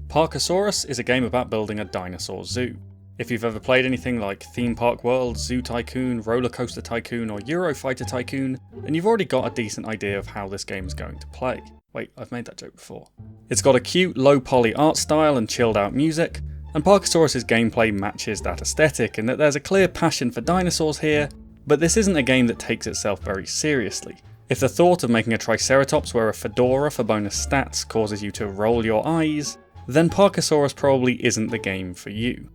Parkasaurus is a game about building a dinosaur zoo. If you've ever played anything like Theme Park World, Zoo Tycoon, Roller Coaster Tycoon or Eurofighter Tycoon, then you've already got a decent idea of how this game is going to play. Wait, I've made that joke before. It's got a cute, low poly art style and chilled out music, and Parkasaurus' gameplay matches that aesthetic in that there's a clear passion for dinosaurs here, but this isn't a game that takes itself very seriously. If the thought of making a Triceratops wear a fedora for bonus stats causes you to roll your eyes, then Parkasaurus probably isn't the game for you.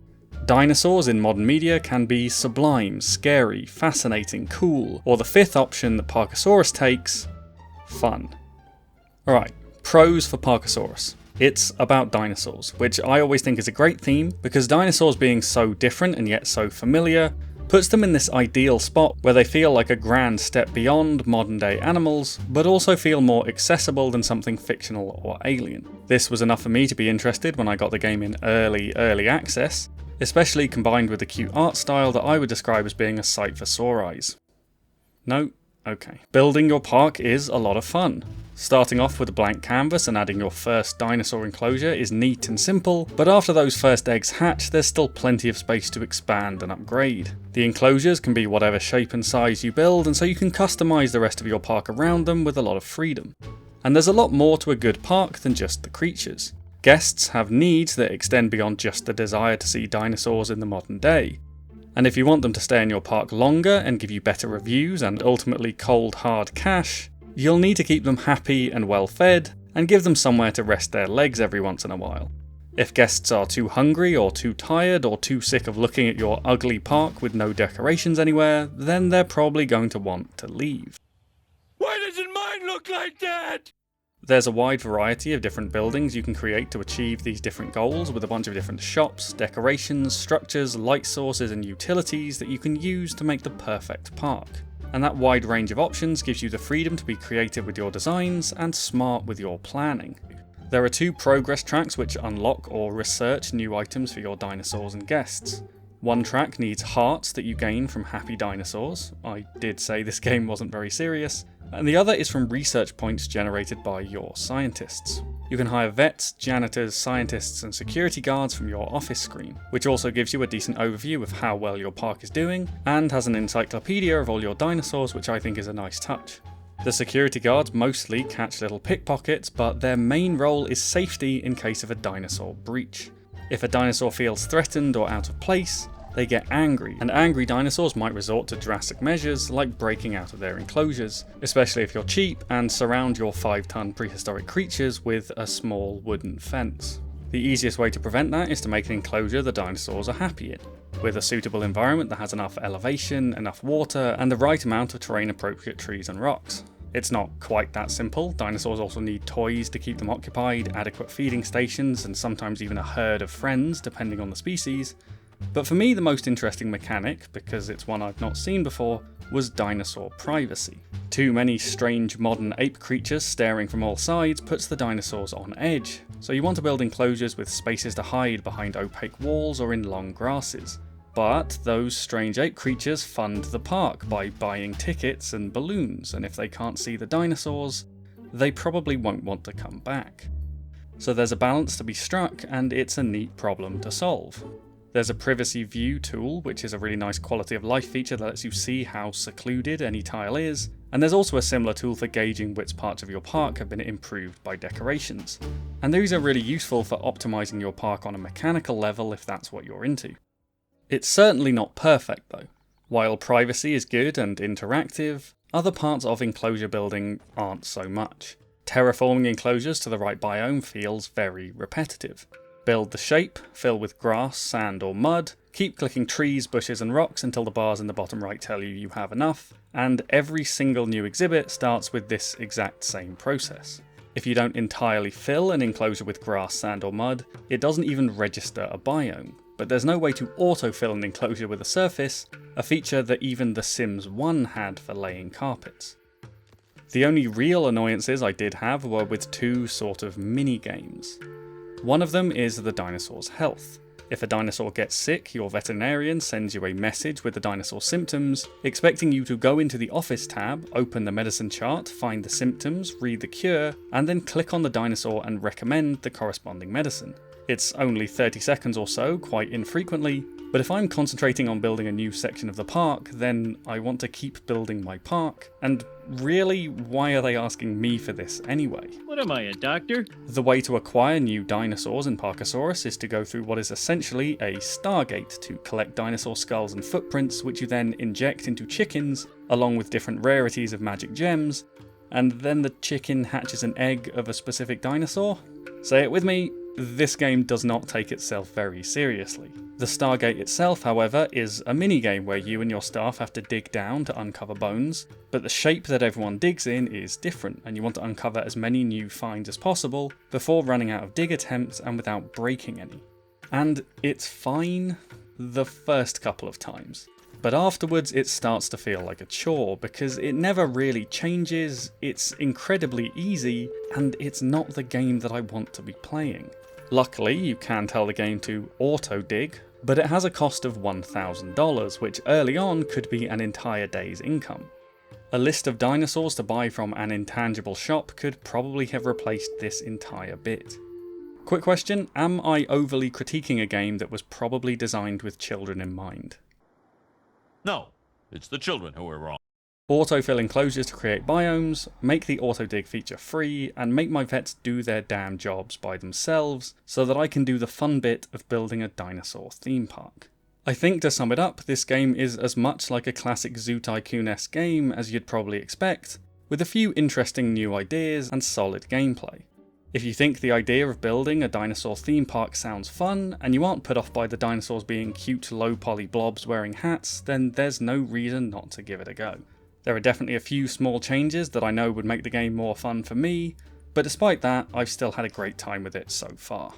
Dinosaurs in modern media can be sublime, scary, fascinating, cool, or the fifth option that Parkasaurus takes, fun. Alright, pros for Parkasaurus. It's about dinosaurs, which I always think is a great theme, because dinosaurs being so different and yet so familiar puts them in this ideal spot where they feel like a grand step beyond modern day animals, but also feel more accessible than something fictional or alien. This was enough for me to be interested when I got the game in early access, especially combined with the cute art style that I would describe as being a sight for sore eyes. No? Okay. Building your park is a lot of fun. Starting off with a blank canvas and adding your first dinosaur enclosure is neat and simple, but after those first eggs hatch, there's still plenty of space to expand and upgrade. The enclosures can be whatever shape and size you build, and so you can customise the rest of your park around them with a lot of freedom. And there's a lot more to a good park than just the creatures. Guests have needs that extend beyond just the desire to see dinosaurs in the modern day. And if you want them to stay in your park longer and give you better reviews and ultimately cold hard cash, you'll need to keep them happy and well fed, and give them somewhere to rest their legs every once in a while. If guests are too hungry or too tired or too sick of looking at your ugly park with no decorations anywhere, then they're probably going to want to leave. Why doesn't mine look like that? There's a wide variety of different buildings you can create to achieve these different goals, with a bunch of different shops, decorations, structures, light sources and utilities that you can use to make the perfect park. And that wide range of options gives you the freedom to be creative with your designs and smart with your planning. There are 2 progress tracks which unlock or research new items for your dinosaurs and guests. One track needs hearts that you gain from happy dinosaurs. I did say this game wasn't very serious. And the other is from research points generated by your scientists. You can hire vets, janitors, scientists and security guards from your office screen, which also gives you a decent overview of how well your park is doing, and has an encyclopedia of all your dinosaurs, which I think is a nice touch. The security guards mostly catch little pickpockets, but their main role is safety in case of a dinosaur breach. If a dinosaur feels threatened or out of place, they get angry, and angry dinosaurs might resort to drastic measures like breaking out of their enclosures, especially if you're cheap and surround your 5-ton prehistoric creatures with a small wooden fence. The easiest way to prevent that is to make an enclosure the dinosaurs are happy in, with a suitable environment that has enough elevation, enough water, and the right amount of terrain appropriate trees and rocks. It's not quite that simple. Dinosaurs also need toys to keep them occupied, adequate feeding stations, and sometimes even a herd of friends depending on the species. But for me, the most interesting mechanic, because it's one I've not seen before, was dinosaur privacy. Too many strange modern ape creatures staring from all sides puts the dinosaurs on edge, so you want to build enclosures with spaces to hide behind opaque walls or in long grasses. But those strange ape creatures fund the park by buying tickets and balloons, and if they can't see the dinosaurs, they probably won't want to come back. So there's a balance to be struck, and it's a neat problem to solve. There's a privacy view tool, which is a really nice quality of life feature that lets you see how secluded any tile is, and there's also a similar tool for gauging which parts of your park have been improved by decorations. And these are really useful for optimising your park on a mechanical level if that's what you're into. It's certainly not perfect though. While privacy is good and interactive, other parts of enclosure building aren't so much. Terraforming enclosures to the right biome feels very repetitive. Build the shape, fill with grass, sand or mud, keep clicking trees, bushes and rocks until the bars in the bottom right tell you have enough, and every single new exhibit starts with this exact same process. If you don't entirely fill an enclosure with grass, sand or mud, it doesn't even register a biome. But there's no way to autofill an enclosure with a surface, a feature that even The Sims 1 had for laying carpets. The only real annoyances I did have were with 2 sort of mini-games. One of them is the dinosaur's health. If a dinosaur gets sick, your veterinarian sends you a message with the dinosaur symptoms, expecting you to go into the Office tab, open the medicine chart, find the symptoms, read the cure, and then click on the dinosaur and recommend the corresponding medicine. It's only 30 seconds or so, quite infrequently, but if I'm concentrating on building a new section of the park, then I want to keep building my park. And really, why are they asking me for this anyway? What am I, a doctor? The way to acquire new dinosaurs in Parkasaurus is to go through what is essentially a Stargate to collect dinosaur skulls and footprints, which you then inject into chickens, along with different rarities of magic gems, and then the chicken hatches an egg of a specific dinosaur? Say it with me, this game does not take itself very seriously. The Stargate itself, however, is a minigame where you and your staff have to dig down to uncover bones, but the shape that everyone digs in is different, and you want to uncover as many new finds as possible before running out of dig attempts and without breaking any. And it's fine the first couple of times. But afterwards it starts to feel like a chore because it never really changes, it's incredibly easy, and it's not the game that I want to be playing. Luckily, you can tell the game to auto-dig, but it has a cost of $1,000, which early on could be an entire day's income. A list of dinosaurs to buy from an intangible shop could probably have replaced this entire bit. Quick question, am I overly critiquing a game that was probably designed with children in mind? No, it's the children who are wrong. Autofill enclosures to create biomes, make the auto-dig feature free, and make my vets do their damn jobs by themselves so that I can do the fun bit of building a dinosaur theme park. I think to sum it up, this game is as much like a classic Zoo Tycoon-esque game as you'd probably expect, with a few interesting new ideas and solid gameplay. If you think the idea of building a dinosaur theme park sounds fun, and you aren't put off by the dinosaurs being cute low-poly blobs wearing hats, then there's no reason not to give it a go. There are definitely a few small changes that I know would make the game more fun for me, but despite that, I've still had a great time with it so far.